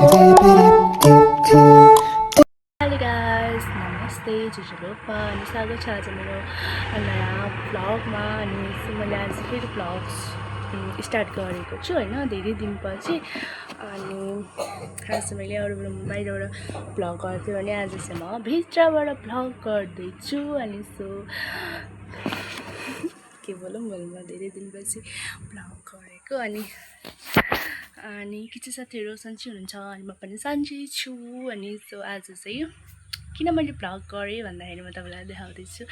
Hello guys, नमस्ते जुजुलोपा अनि स्वागत छ आज मेरो नयाँ भ्लगमा अनि मैले आज फेरि भ्लग्स स्टार्ट गरेको छु हैन धेरै दिनपछि अनि खास मैले अरूबाट बाहिरबाट भ्लग गर्थेँ भने आज चाहिँ म भित्रबाट भ्लग गर्दैछु अनि सो के बोलौँ धेरै दिनपछि भ्लग गरेको अनि के चाहिँ साथीहरू सन्चै हुनुहुन्छ अनि म पनि सन्चै छु अनि सो आज चाहिँ किन मैले भ्लग गरेँ भन्दाखेरि म तपाईँलाई देखाउँदैछु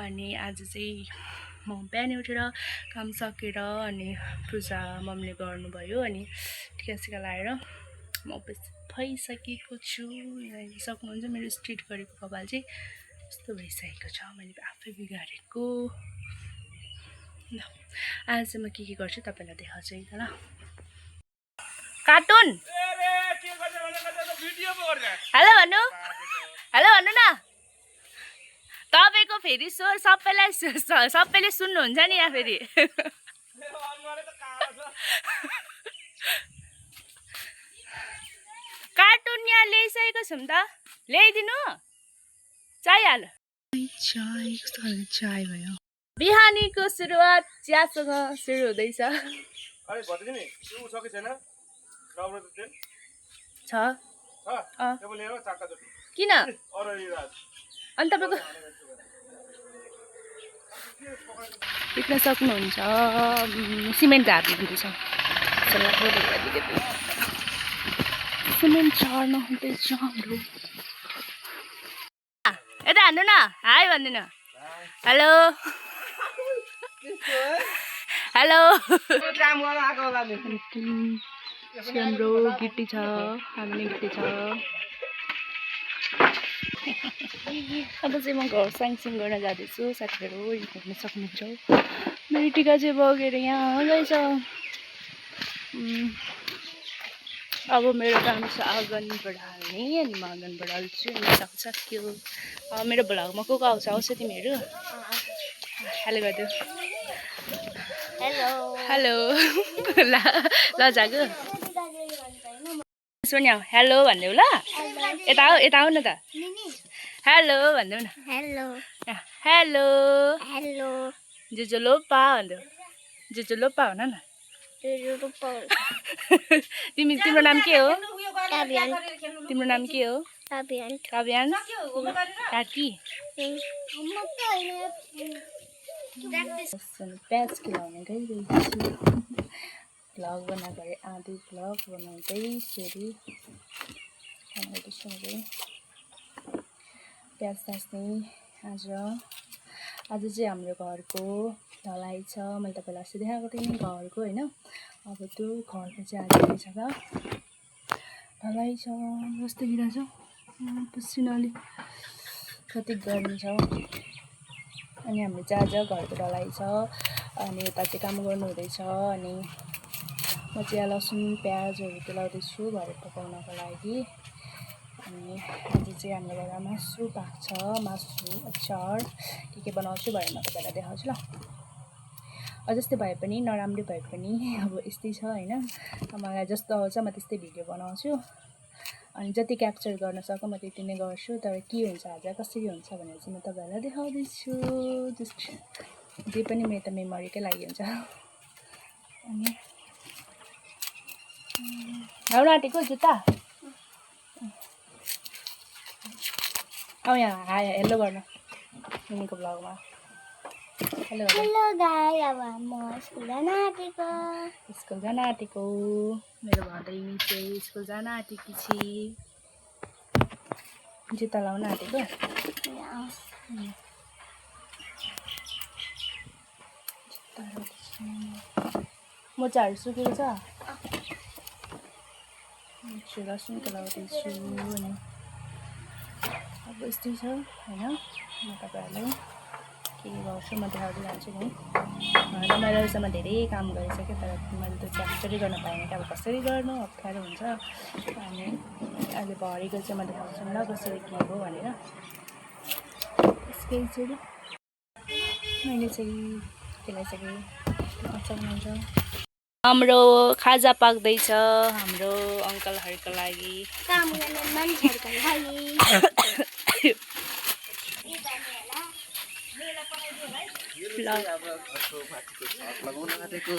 अनि आज चाहिँ म बिहान उठेर काम सकेर अनि पूजा मम्मीले गर्नुभयो अनि टिका सिका लगाएर म उपस्थित भइसकेको छु। यहाँ सक्नुहुन्छ मेरो स्ट्रेट गरेको कपाल चाहिँ यस्तो भइसकेको छ, मैले आफै बिगारेको। ल आज चाहिँ म के गर्छु तपाईँलाई देखाउँछु है त ल। कार्टुन हेलो भन्नु, हेलो भन्नु न। तपाईँको फेरि स्वर सबैले सुन्नुहुन्छ नि यहाँ फेरि। कार्टुन यहाँ ल्याइसकेको छौँ त, ल्याइदिनु चाहिहाल्यो। चाय भयो। बिहानीको सुरुवात चियासँग सुरु हुँदैछ। छ किन अनि तपाईँको देख्न सक्नुहुन्छ सिमेन्ट हाल्नुहुँदैछ। सिमेन्ट छर्न हुँदैछ हाम्रो। यता हान्नु न, हाई भनिदिनु। हेलो हेलो हाम्रो गिट्टी छ, हामी गिट्टी छ। अब चाहिँ म घर साङसिङ गर्न जाँदैछु साथीहरू, हेर्न सक्नुहुन्छ। मेरो टिका चाहिँ बगेर यहाँ गएछ। अब मेरो काम छ आँगन बढाल्ने अनि म आँगन बढाल्छु अनि सक्यो। मेरो भ्लगमा को आउँछ तिमीहरू? हेलो गरिदेऊ। हेलो हेलो ल जागो सोनिया हेलो भन्देऊ ल। यता आऊ न त। हेलो भन्देऊ न। हेलो हेलो हेलो जुजुलोपा भन्देऊ। जुजुलोपा भन न। तिम्रो नाम के हो? तिम्रो नाम के हो? काव्यान। काकी प्याज खिलाउने गइरहेछु। भ्लग बनाएको आधी भ्लग बनाउँदै फेरि प्याज तास्ने। आज चाहिँ हाम्रो घरको ढलाइ छ। मैले तपाईँलाई अस्ति देखाएको थिएँ नि घरको होइन। अब त्यो घरको चाहिँ आज के छ त ढलाइ छ। जस्तो देखिरहेछ पसिनाले कति गर्मी छ। अनि हाम्रो चाहिँ आज घरको ढलाइ छ अनि यता चाहिँ काम गर्नु हुँदैछ। अनि म चाहिँ लसुन प्याजहरू केलाउँदैछु भरे पकाउनको लागि। अनि आज चाहिँ हाम्रो घरमा मासु भएको छ, मासु अचार के बनाउँछु भरे म तपाईँलाई देखाउँछु ल। जस्तै भए पनि नराम्रो भए पनि अब यस्तै छ होइन। मलाई जस्तो आउँछ म त्यस्तै भिडियो बनाउँछु अनि जति क्याप्चर गर्न सकौँ म त्यति नै गर्छु। तर के हुन्छ आज कसरी हुन्छ भनेर चाहिँ म तपाईँहरूलाई देखाउँदैछु। जस्ट जे पनि मेरो त मेमोरीकै लागि हुन्छ। अनि लाउन आँटेको जुत्ता आऊ यहाँ हेलो गर्न मिनीको भ्लगमा। हेलो हेलो गाइस, अब म स्कुल जान आँटेको। मेरो भदै चाहिँ स्कुल जान आँटेकी छि। जुत्ता लाउन आँटेको। मोजाहरू सुकेको छ। लसुनको लाउँदैछु अनि अब यस्तै छ होइन। म तपाईँहरूलाई के गर्छु म देखाउँदै जान्छु नि। रमाइलो चाहिँ म धेरै काम गरिसकेँ तर मैले त्यो क्याप्चरै गर्न पाएन कि अब कसरी गर्नु अप्ठ्यारो हुन्छ। अनि अहिले भरेको चाहिँ म देखाउँछु ल कसरी के हो भनेर। यसकै चाहिँ मैले चाहिँ केलाइसकेँ। हाम्रो खाजा पाक्दैछ हाम्रो अङ्कलहरूको लागि। काम गर्ने मान्छेहरूको लागि।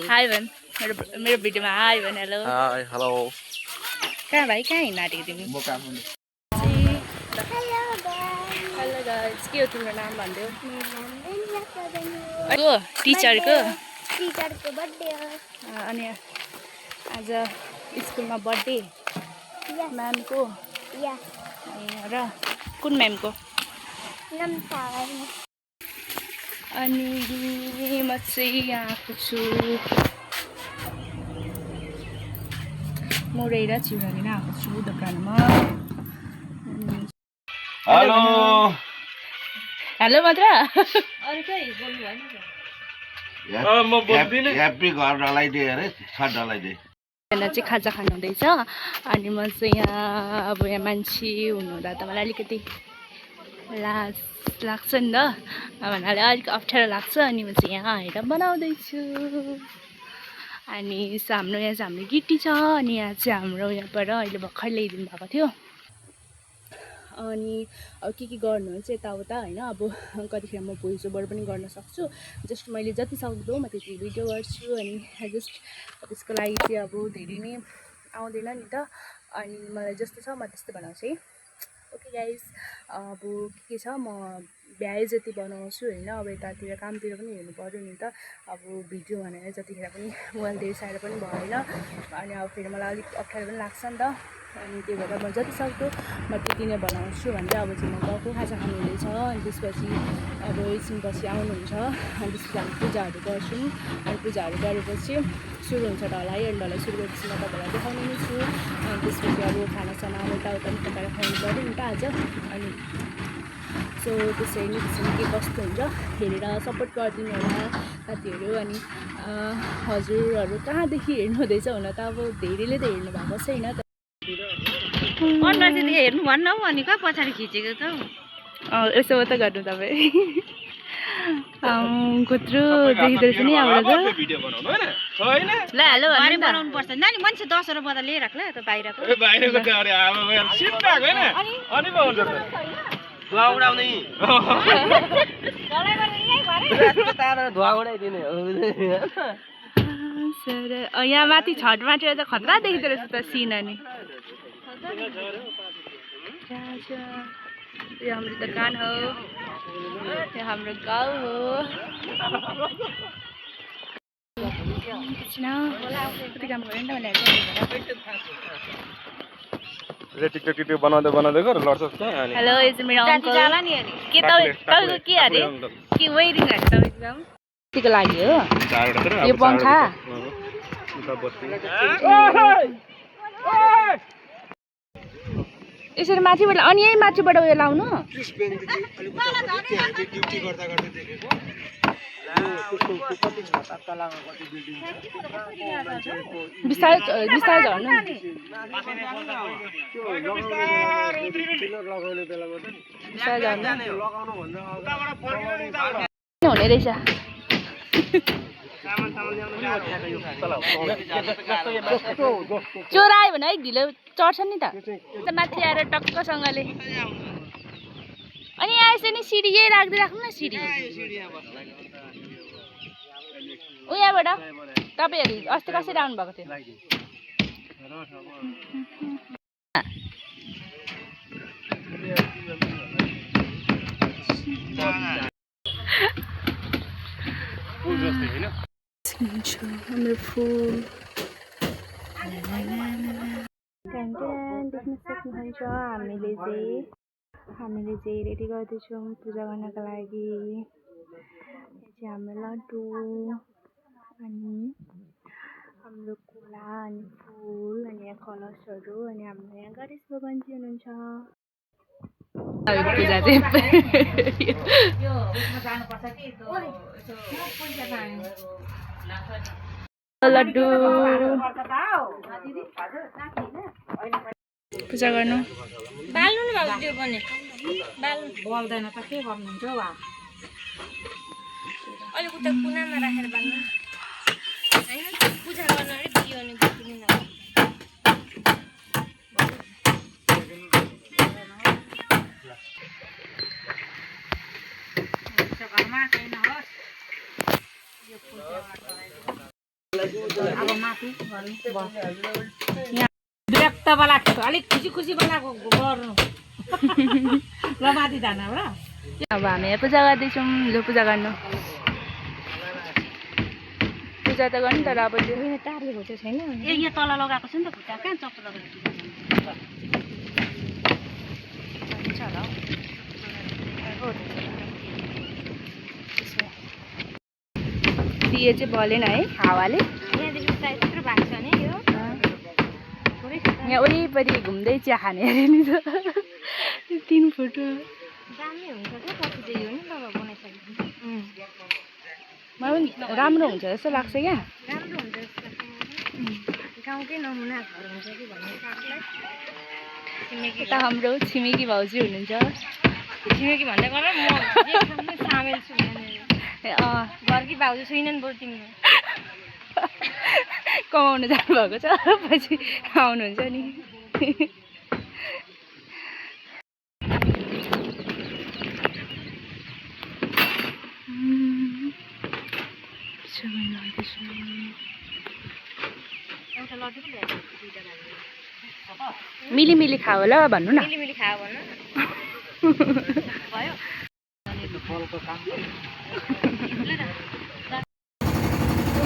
हाई भन मेरो भिडियोमा हाई भन। Hello hi hello. कहाँ भाइ कहाँ हिँड्न आँटेको तिमी? म काठमाडौँ। हेलो गाइस के हो तिम्रो नाम भनिदेऊ? को टिचरको बर्थडे हो। अनि आज स्कुलमा बर्थडे म्यामको र कुन म्यामको? अनि म चाहिँ यहाँ आएको छु मोरै र चिउरा लिन आएको छु दोकानमा। हेलो हेलो मात्र म बोल्दिनँ। ह्याप्पी घर ढलाइदे अरे छत ढलाइदे। यहाँ चाहिँ खाजा खानु हुँदैछ अनि म चाहिँ यहाँ अब यहाँ मान्छे हुनुहुँदा त मलाई अलिकति लाज लाग्छ नि त भन्नाले अलिक अप्ठ्यारो लाग्छ अनि म चाहिँ यहाँ आएर बनाउँदैछु। अनि हाम्रो यहाँ चाहिँ हाम्रो गिटी छ अनि यहाँ चाहिँ हाम्रो यहाँबाट अहिले भर्खर ल्याइदिनु भएको थियो। अनि अब के गर्नु चाहिँ यताउता होइन। अब कतिखेर म भोइस ओभर पनि गर्न सक्छु। जस्ट मैले जति सक्दो म त्यति भिडियो गर्छु अनि जस्ट त्यसको लागि चाहिँ अब धेरै नै आउँदैन नि त। अनि मलाई जस्तो छ म त्यस्तो बनाउँछु है। ओके गाइस अब के छ म भ्याए जति बनाउँछु होइन। अब यतातिर कामतिर पनि हेर्नु पऱ्यो नि त। अब भिडियो भनेर जतिखेर पनि मोबाइल देखाएर पनि भएन अनि अब फेरि मलाई अलिक अप्ठ्यारो पनि लाग्छ नि त। अनि त्यही भएर म जति सक्दो म त्यति नै बनाउँछु भने अब चाहिँ म गाउँको खाजा खानु हुँदैछ। अनि त्यसपछि अब एकछिनपछि आउनुहुन्छ अनि त्यसपछि हामी पूजाहरू गर्छौँ। अनि पूजाहरू गरेपछि सुरु हुन्छ ढलाइ। अनि ढलाइ सुरु गरेपछि म तपाईँलाई देखाउने नै छु। अनि त्यसपछि अब खानासाना यताउता पनि पकाएर खुवाउनु पऱ्यो नि त आज। अनि सो त्यसरी नै के कस्तो हुन्छ हेरेर सपोर्ट गरिदिनु होला साथीहरू। अनि हजुरहरू कहाँदेखि हेर्नु हुँदैछ हुन त अब धेरैले त हेर्नु भएको छैन। हेर्नु भन्न हौ अनि कहाँ पछाडि खिचेको त यसो त गर्नु तपाईँ कत्रो देखिँदो रहेछ नि यहाँबाट त। ल हेलो बनाउनु पर्छ नानी मान्छे 10 वटा बदा लिएर राख्ला त बाहिरको यहाँ माथि छठ माटेर त खतरा देखिँदो रहेछ त सिन। अनि यो हाम्रो दोकान हो यो हाम्रो गाउँ हो। कति काम गऱ्यो नि त मैले टिकटक बनाउँदै बनाउँदै गर लड्छ क्या। हेलो यो चाहिँ मेरो अङ्कल के तपाईँको के अरे के वेडिङ अरे तपाईँको काम कतिको लागि हो यो पङ्खा? यसरी माथिबाट अनि यही माथिबाट उयो लाउनु बिस्तारै बिस्तारै झर्नु हुने रहेछ। चोर आयो भने अलिक ढिलो चढ्छ नि त माथि आएर टक्कसँगले। अनि यहाँ यसरी सिडी यही राख्दै राख्नु न सिडी उयाबाट। तपाईँहरू अस्ति कसरी आउनु भएको थियो? हाम्रो फुल देख्न सक्नुहुन्छ। हामीले चाहिँ रेडी गर्दैछौँ पूजा गर्नको लागि। यो चाहिँ हाम्रो लड्डु अनि हाम्रो कोला अनि फुल अनि यहाँ कलशहरू अनि हाम्रो यहाँ गणेश भगवानजी हुनुहुन्छ। पूजा चाहिँ लड्डु पूजा गर्नु बाल्नु न बाबु त्यो पनि बाल्नु बोल्दैन त के गर्नुहुन्छ हौ अलिक उता कुनामा राखेर बाल्नु हैन पूजा गर्न विरक्त वाला अलिक खुसी खुसी वाला गर्नु ल माथि जानुबाट अब हामी यहाँ पूजा गर्दैछौँ लु पूजा गर्नु पूजा त गर्नु तर अब त्यो टार्लेको चाहिँ छैन ए यहाँ तल लगाएको छ नि त खुट्टा कहाँ चप्पल लगाएर हुन्छ होला हौ दिए चाहिँ बलेन है हावाले यहाँदेखि यत्रो भएको छ नि यो यहाँ वरिपरि घुम्दै चिया खाने अरे नि त 3 फुट दामी हुन्छ क्या पछि चाहिँ यो नि तब बनाइसकेपछि मलाई पनि राम्रो हुन्छ जस्तो लाग्छ क्या राम्रो हुन्छ जस्तो गाउँकै नमुना घर हुन्छ कि भन्ने साथलाई छिमेकी यता हाम्रो छिमेकी भाउजू हुनुहुन्छ छिमेकी भन्दै गर म एकदमै सामेल छु घरकी भाउजू छुइनन् बरु तिम्रो कमाउनु जानुभएको छ पछि आउनुहुन्छ नि मिली मिली खाऊ ल भन्नु न मिली मिली खायो भन्नु भयो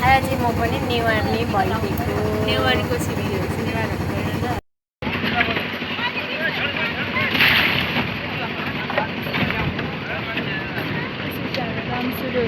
आज चाहिँ म पनि नेवारले भइदिएको नेवारीको छिमेकीहरू चाहिँ नेवारहरू काम सुरु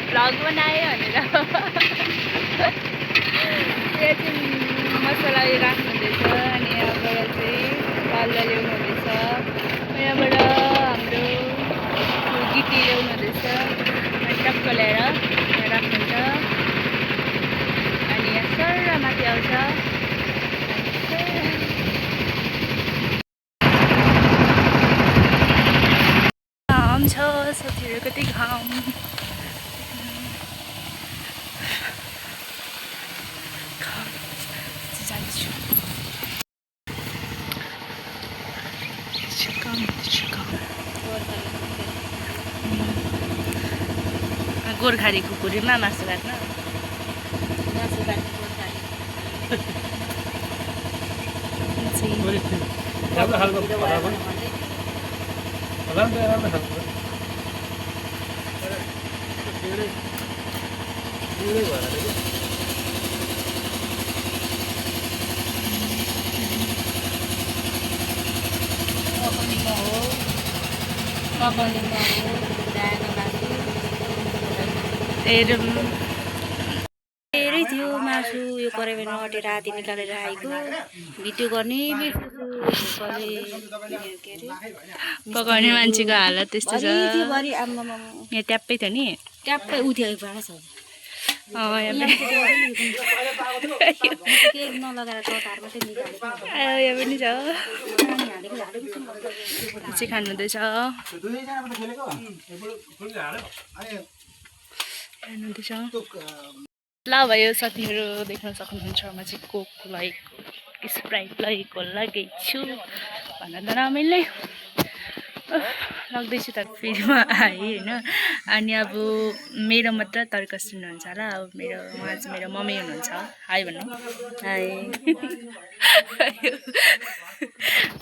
भ्लग बनाएँ भनेर यहाँ चाहिँ मसला राख्नुहुँदैछ अनि यहाँबाट चाहिँ बाल्ला ल्याउनु हुँदैछ यहाँबाट हाम्रो गिटी ल्याउनु हुँदैछ अनि टक्क ल्याएर यहाँ राख्नुहुन्छ अनि यहाँ सर माथि आउँछ घाम छ साथीहरू कति घाम गोर्खाली कुकुरीमा मासु काट्न मासु काट्ने गोर्खाली धेरै थियो मासु यो कराईमा अटेर राति निकालेर आएको भिडियो गर्ने पकाउने मान्छेको हालत त्यस्तो छ यहाँ ट्याप्पै थियो नि ट्याप्पै उठ्यो भाँडा छ यहाँ पनि छ चाहिँ खानुहुँदैछ ल भयो साथीहरू देख्न सक्नुहुन्छ म चाहिँ कोक लगेको स्प्राइट लगेको लगेछु भन्न त रमाइलो लाग्दैछु त फेरि म आएँ होइन अनि अब मेरो मात्र तर्क सुन्नुहुन्छ होला अब उहाँ चाहिँ मेरो मम्मी हुनुहुन्छ हाई भन्नु हाई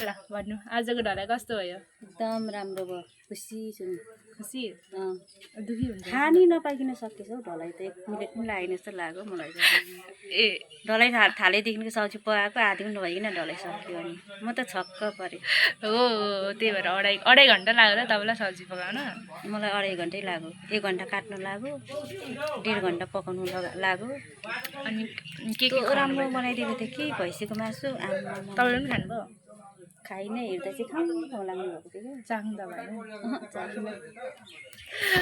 ल भन्नु आजको ढलाई कस्तो भयो एकदम राम्रो भयो खुसी छु खुसी अँ दुखी हुन्छ खानै नपाइकन सकेछ हौ ढलाई त 1 मिनट पनि लागेन जस्तो लाग्यो मलाई ए ढलाई थालेदेखिको सब्जी पकाएको आधी पनि नभइकन ढलाई सक्यो अनि म त छक्क परेँ हो त्यही भएर अढाई घन्टा लाग्यो र तपाईँलाई सब्जी पकाउन मलाई 2.5 घन्टै लाग्यो 1 घन्टा काट्नु लाग्यो 1.5 घन्टा पकाउनु लाग्यो अनि के राम्रो बनाइदिएको थिएँ कि भैँसीको मासु आमा तपाईँले पनि खानुभयो खाइनँ हेर्दा चाहिँ खाउँ लाग्नु भएको थियो क्या चाख्दा भएन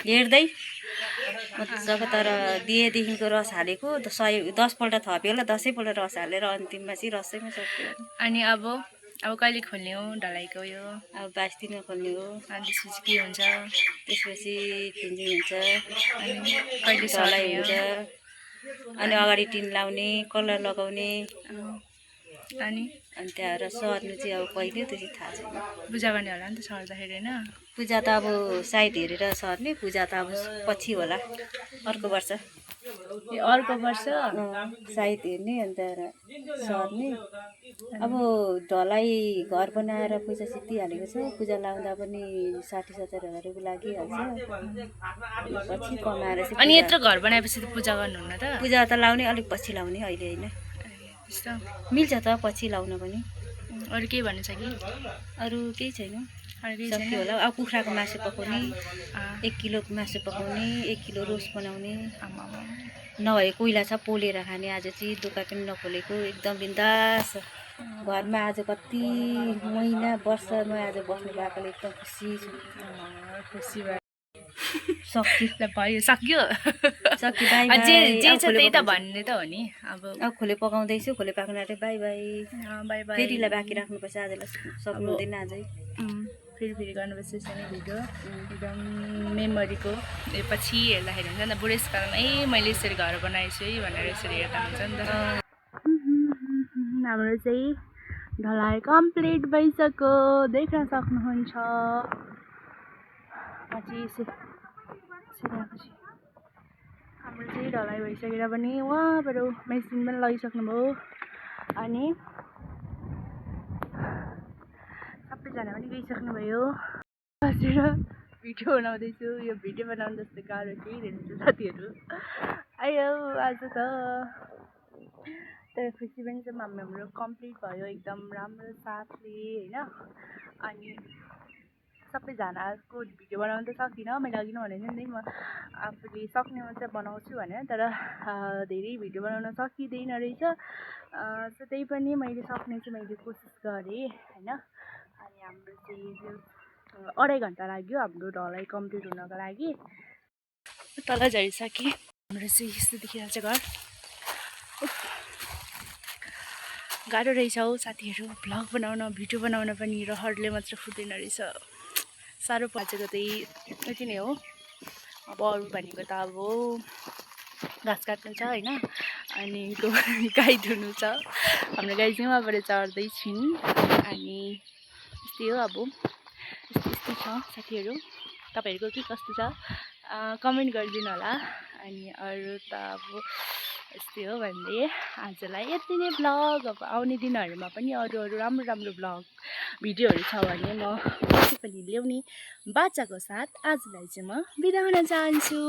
हेर्दै मजाको तर दिएदेखिको रस हालेको 10 पल्ट थप्यो होला 10 पल्ट रस हालेर अन्तिममा चाहिँ रसैमा सक्यो अनि अब कहिले खोल्ने हो ढलाइको यो अब 22 दिनमा खोल्ने हो अनि त्यसपछि के हुन्छ त्यसपछि फिन्जिङ हुन्छ अनि कहिले ढलाई सर्ने हो हुन्छ अनि अगाडि टिन लाउने कलर लगाउने अनि त्यहाँबाट सर्नु चाहिँ अब कहिले त्यो चाहिँ थाहा छैन पूजा गर्ने होला नि त सर्दाखेरि होइन पूजा त अब साइड हेरेर सर्ने पूजा त अब पछि होला अर्को वर्ष ए अर्को वर्ष साइड हेर्ने अन्त सर्ने अब ढलाई घर बनाएर पैसा सिद्धिहालेको छ पूजा लाउँदा पनि 60-70 हजार रुपियाँ लागिहाल्छ पछि कमाएर चाहिँ अनि यत्रो घर बनाएपछि त पूजा गर्नुहुन्न त पूजा त लाउने अलिक पछि लाउने अहिले होइन त्यस्तो मिल्छ त पछि लाउन पनि अरू केही भन्नु छ कि अरू केही छैन अरू केही सक्यो छैन होला अब कुखुराको मासु पकाउने 1 किलोको मासु पकाउने 1 किलो रोस्ट बनाउने नभए कोइला छ पोलेर खाने आज चाहिँ दोकान पनि नखोलेको एकदम बिन्दास घरमा आज कति महिना वर्षमा आज बस्नु पाएकोले एकदम खुसी छु खुसी भयो सक्यो भयो सक्यो बाई जे छ त्यही त भन्ने त हो नि अब खोले पकाउँदैछु खोले पाक्नु आँट्यो बाई बाई बाई बाई फेरिलाई बाँकी राख्नुपर्छ आजलाई सक्नु हुँदैन आजै फेरि गर्नुपर्छ सानो भिडियो एकदम मेमोरीको पछि हेर्दाखेरि हुन्छ नि त बुढेसकालमा मैले यसरी घर बनाएछु है भनेर यसरी हेर्दा हुन्छ नि त हाम्रो चाहिँ ढलाई कम्प्लिट भइसक्यो देख्न सक्नुहुन्छ हाम्रो चाहिँ ढलाई भइसकेर पनि उहाँबाट मेसिन पनि लगिसक्नुभयो अनि सबैजना पनि गइसक्नुभयो बसेर भिडियो बनाउँदैछु यो भिडियो बनाउनु जस्तो गाह्रो केही रहेछ साथीहरू आयो आज त तर खुसी पनि छ हाम्रो कम्प्लिट भयो एकदम राम्रो साथले होइन अनि सबैजनाको भिडियो बनाउनु त सकिनँ मैले अघि नै भनेको नि म आफूले सक्ने मात्रै बनाउँछु भनेर तर धेरै भिडियो बनाउन सकिँदैन रहेछ सो त्यही पनि मैले सक्ने चाहिँ मैले कोसिस गरेँ होइन अनि हाम्रो चाहिँ 2.5 घन्टा लाग्यो हाम्रो ढलाई कम्प्लिट हुनको लागि तल झरिसकेँ हाम्रो चाहिँ यस्तो देखिरहेको छ घर गाह्रो रहेछ हौ साथीहरू भ्लग बनाउन भिडियो बनाउन पनि रहरले मात्र फुट्दैन रहेछ साह्रो पाचेको चाहिँ यति नै हो अब अरू भनेको त अब घाँस काट्नु छ होइन अनि गाई धुनु छ हाम्रो गाई चाहिँ उहाँबाट चढ्दैछिन् अनि यस्तै हो अब यस्तै छ साथीहरू तपाईँहरूको के कस्तो छ कमेन्ट गरिदिनु होला अनि अरू त अब यस्तै हो भन्दै आजलाई यति नै भ्लग अब आउने दिनहरूमा पनि अरू राम्रो भ्लग भिडियोहरू छ भने म पछि पनि ल्याउने बाचाको साथ आजलाई चाहिँ म बिदा हुन चाहन्छु।